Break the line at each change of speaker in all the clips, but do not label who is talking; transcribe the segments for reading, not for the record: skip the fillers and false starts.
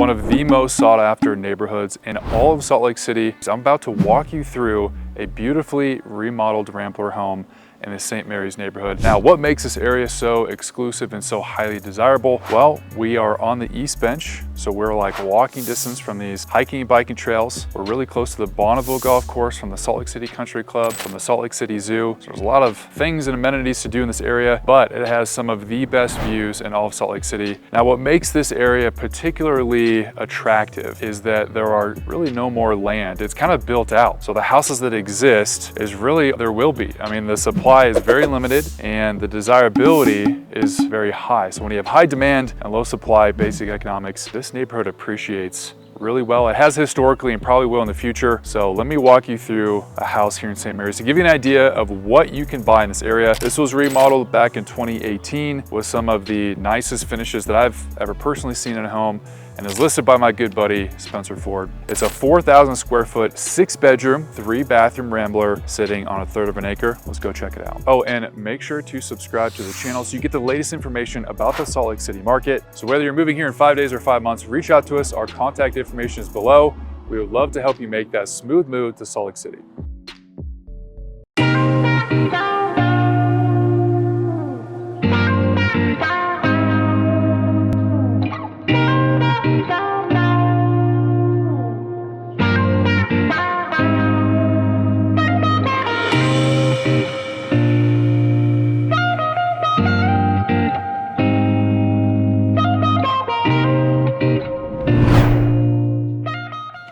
one of the most sought after neighborhoods in all of Salt Lake City. So I'm about to walk you through a beautifully remodeled Rambler home in the St. Mary's neighborhood. Now, what makes this area so exclusive and so highly desirable? Well, we are on the East Bench, so we're like walking distance from these hiking and biking trails. We're really close to the Bonneville Golf Course, from the Salt Lake City Country Club, from the Salt Lake City Zoo. So there's a lot of things and amenities to do in this area, but it has some of the best views in all of Salt Lake City. Now, what makes this area particularly attractive is that there are really no more land. It's kind of built out. So the houses that exist is really, there will be. I mean, the supply is very limited and the desirability is very high. So when you have high demand and low supply, basic economics, this neighborhood appreciates really well. It has historically and probably will in the future. So let me walk you through a house here in St. Mary's to give you an idea of what you can buy in this area. This was remodeled back in 2018 with some of the nicest finishes that I've ever personally seen in a home, and is listed by my good buddy, Spencer Ford. It's a 4,000 square foot, 6-bedroom, 3-bathroom Rambler sitting on 1/3 of an acre. Let's go check it out. Oh, and make sure to subscribe to the channel so you get the latest information about the Salt Lake City market. So whether you're moving here in 5 days or 5 months, reach out to us. Our contact information is below. We would love to help you make that smooth move to Salt Lake City.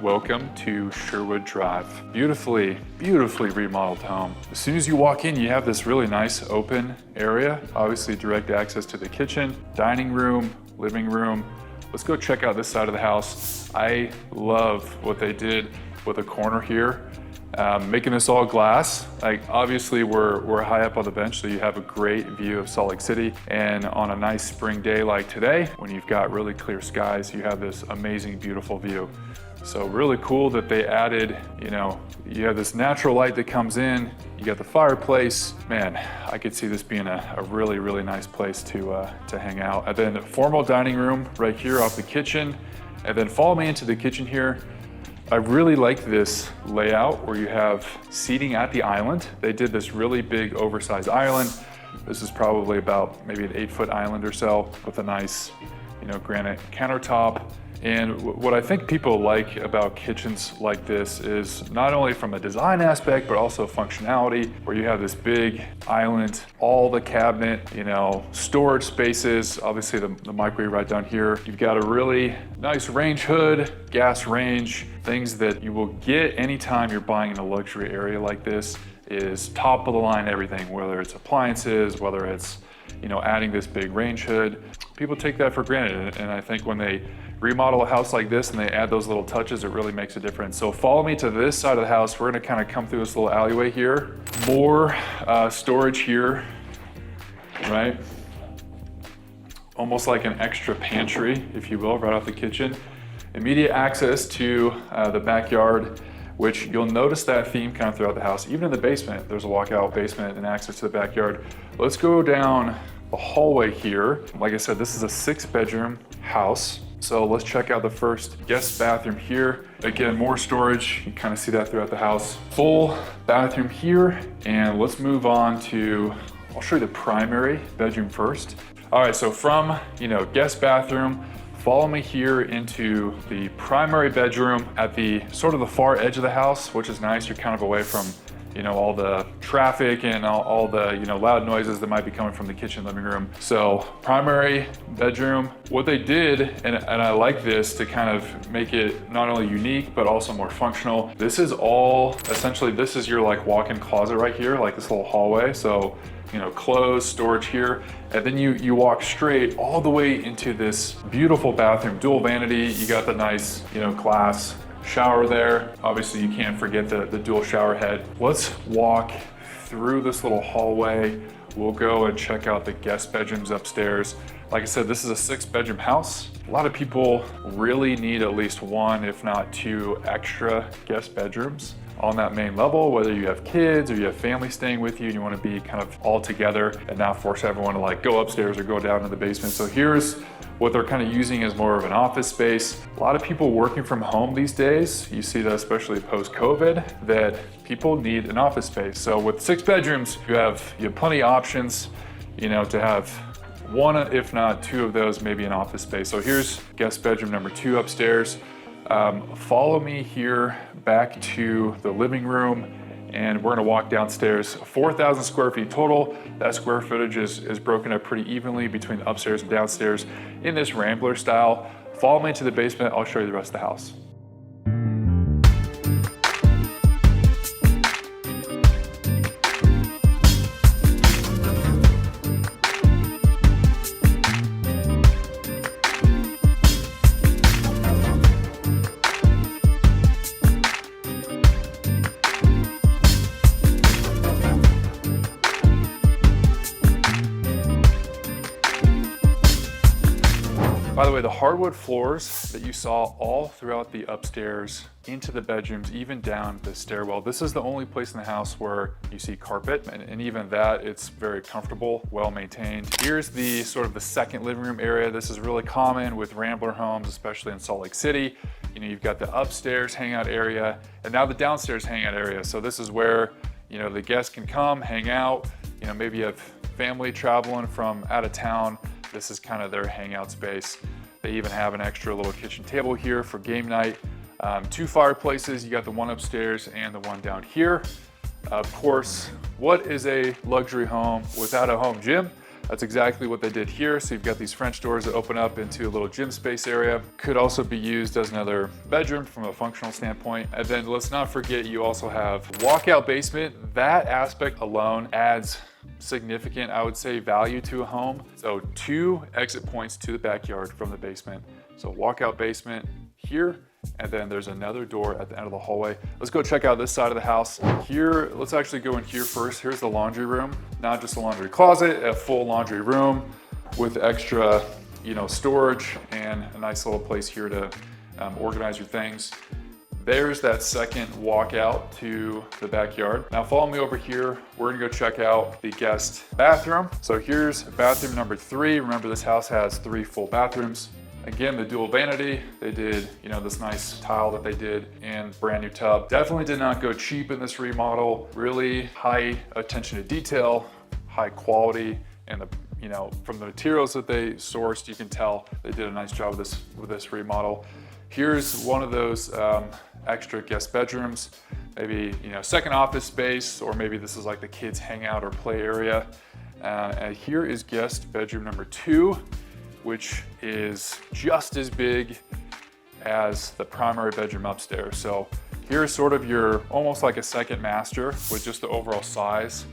Welcome to Sherwood Drive. Beautifully remodeled home. As soon as you walk in, you have this really nice open area. Obviously direct access to the kitchen, dining room, living room. Let's go check out this side of the house. I love what they did with a corner here. Making this all glass. Like, obviously we're high up on the bench, so you have a great view of Salt Lake City. And on a nice spring day like today, when you've got really clear skies, you have this amazing, beautiful view. So really cool that they added, you have this natural light that comes in, you got the fireplace. Man, I could see this being a really nice place to hang out. And then a formal dining room right here off the kitchen. And then follow me into the kitchen here. I really like this layout where you have seating at the island. They did this really big oversized island. This is probably about maybe an 8-foot island or so with a nice, granite countertop. And what I think people like about kitchens like this is not only from a design aspect, but also functionality, where you have this big island, all the cabinet, storage spaces, obviously the microwave right down here. You've got a really nice range hood, gas range. Things that you will get anytime you're buying in a luxury area like this is top of the line everything, whether it's appliances, whether it's, adding this big range hood. People take that for granted, and I think when they remodel a house like this and they add those little touches, it really makes a difference. So follow me to this side of the house. We're gonna kind of come through this little alleyway here. More storage here, right? Almost like an extra pantry, if you will, right off the kitchen. Immediate access to the backyard, which you'll notice that theme kind of throughout the house. Even in the basement, there's a walkout basement and access to the backyard. Let's go down the hallway here. Like I said, this is a 6-bedroom house. So let's check out the first guest bathroom here. Again, more storage. You kind of see that throughout the house. Full bathroom here. And let's move on to, I'll show you the primary bedroom first. All right, so from, guest bathroom, follow me here into the primary bedroom at the sort of the far edge of the house, which is nice. You're kind of away from, all the traffic and all the, loud noises that might be coming from the kitchen, living room. So primary bedroom, what they did, and I like this to kind of make it not only unique, but also more functional. This is all, essentially, this is your like walk-in closet right here, like this little hallway. So, clothes, storage here. And then you walk straight all the way into this beautiful bathroom, dual vanity. You got the nice, glass shower there. Obviously you can't forget the dual shower head. Let's walk through this little hallway. We'll go and check out the guest bedrooms upstairs. Like I said, this is a 6-bedroom house. A lot of people really need at least 1, if not 2 extra guest bedrooms on that main level, whether you have kids or you have family staying with you and you want to be kind of all together and not force everyone to like go upstairs or go down to the basement. So here's what they're kind of using as more of an office space. A lot of people working from home these days, you see that especially post-COVID, that people need an office space. So with 6 bedrooms, you have plenty of options, to have one, if not 2 of those, maybe an office space. So here's guest bedroom number 2 upstairs. Follow me here back to the living room, and we're gonna walk downstairs. 4,000 square feet total. That square footage is broken up pretty evenly between the upstairs and downstairs in this Rambler style. Follow me to the basement, I'll show you the rest of the house. By the way, the hardwood floors that you saw all throughout the upstairs into the bedrooms, even down the stairwell. This is the only place in the house where you see carpet, and even that, it's very comfortable, well maintained. Here's the sort of the second living room area. This is really common with Rambler homes, especially in Salt Lake City. You've got the upstairs hangout area, and now the downstairs hangout area. So this is where, the guests can come, hang out. Maybe you have family traveling from out of town. This is kind of their hangout space. They even have an extra little kitchen table here for game night. 2 fireplaces, you got the one upstairs and the one down here. Of course, what is a luxury home without a home gym? That's exactly what they did here. So you've got these French doors that open up into a little gym space area. Could also be used as another bedroom from a functional standpoint. And then let's not forget, you also have walkout basement. That aspect alone adds significant, I would say, value to a home. So 2 exit points to the backyard from the basement. So walkout basement here, and then there's another door at the end of the hallway. Let's go check out this side of the house. Here, let's actually go in here first. Here's the laundry room, not just a laundry closet, a full laundry room with extra, storage and a nice little place here to organize your things. There's that second walkout to the backyard. Now follow me over here. We're gonna go check out the guest bathroom. So here's bathroom number 3. Remember, this house has 3 full bathrooms. Again, the dual vanity, they did, this nice tile that they did, and brand new tub. Definitely did not go cheap in this remodel. Really high attention to detail, high quality, and from the materials that they sourced, you can tell they did a nice job with this remodel. Here's one of those extra guest bedrooms, maybe second office space, or maybe this is like the kids hangout or play area. And here is guest bedroom number 2, which is just as big as the primary bedroom upstairs. So here's sort of your, almost like a second master with just the overall size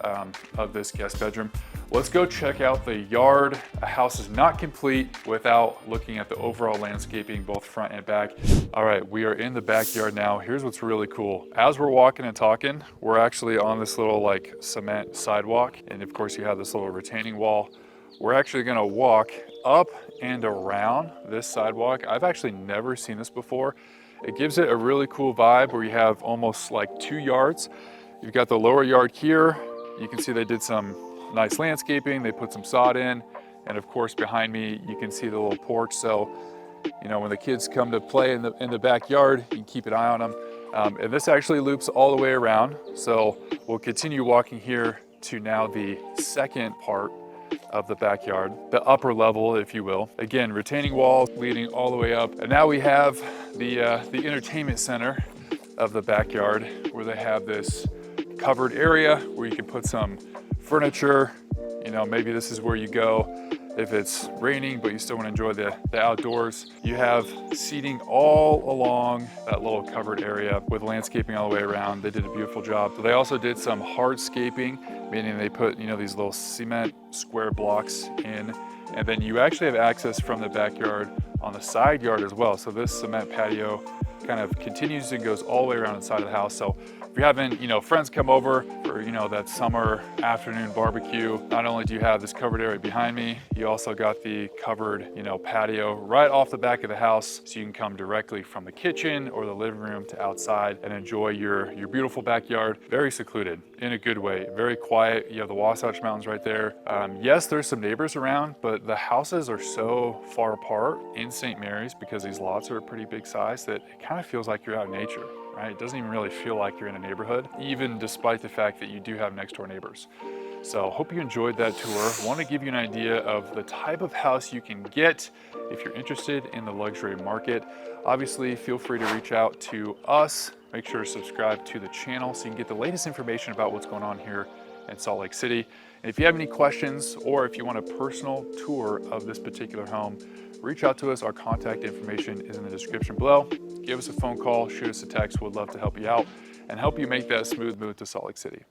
of this guest bedroom. Let's go check out the yard. A house is not complete without looking at the overall landscaping, both front and back. All right, we are in the backyard now. Here's what's really cool. As we're walking and talking, we're actually on this little like cement sidewalk. And of course you have this little retaining wall. We're actually gonna walk up and around this sidewalk. I've actually never seen this before. It gives it a really cool vibe where you have almost like 2 yards. You've got the lower yard here. You can see they did some nice landscaping. They put some sod in. And of course, behind me, you can see the little porch. So, when the kids come to play in the backyard, you can keep an eye on them. And this actually loops all the way around. So we'll continue walking here to now the second part of the backyard, the upper level, if you will. Again, retaining wall leading all the way up. And now we have the entertainment center of the backyard, where they have this covered area where you can put some furniture. Maybe this is where you go if it's raining, but you still want to enjoy the outdoors. You have seating all along that little covered area with landscaping all the way around. They did a beautiful job. So they also did some hardscaping, meaning they put, these little cement square blocks in, and then you actually have access from the backyard on the side yard as well. So this cement patio kind of continues and goes all the way around inside of the house. So if you're having, friends come over for, that summer afternoon barbecue, not only do you have this covered area behind me, you also got the covered, patio right off the back of the house. So you can come directly from the kitchen or the living room to outside and enjoy your beautiful backyard. Very secluded in a good way, very quiet. You have the Wasatch Mountains right there. Yes, there's some neighbors around, but the houses are so far apart in St. Mary's because these lots are a pretty big size that it kind of feels like you're out in nature. Right? It doesn't even really feel like you're in a neighborhood, even despite the fact that you do have next door neighbors. So hope you enjoyed that tour. I want to give you an idea of the type of house you can get if you're interested in the luxury market. Obviously, feel free to reach out to us. Make sure to subscribe to the channel so you can get the latest information about what's going on here in Salt Lake City. And if you have any questions or if you want a personal tour of this particular home, reach out to us. Our contact information is in the description below. Give us a phone call, shoot us a text. We'd love to help you out and help you make that smooth move to Salt Lake City.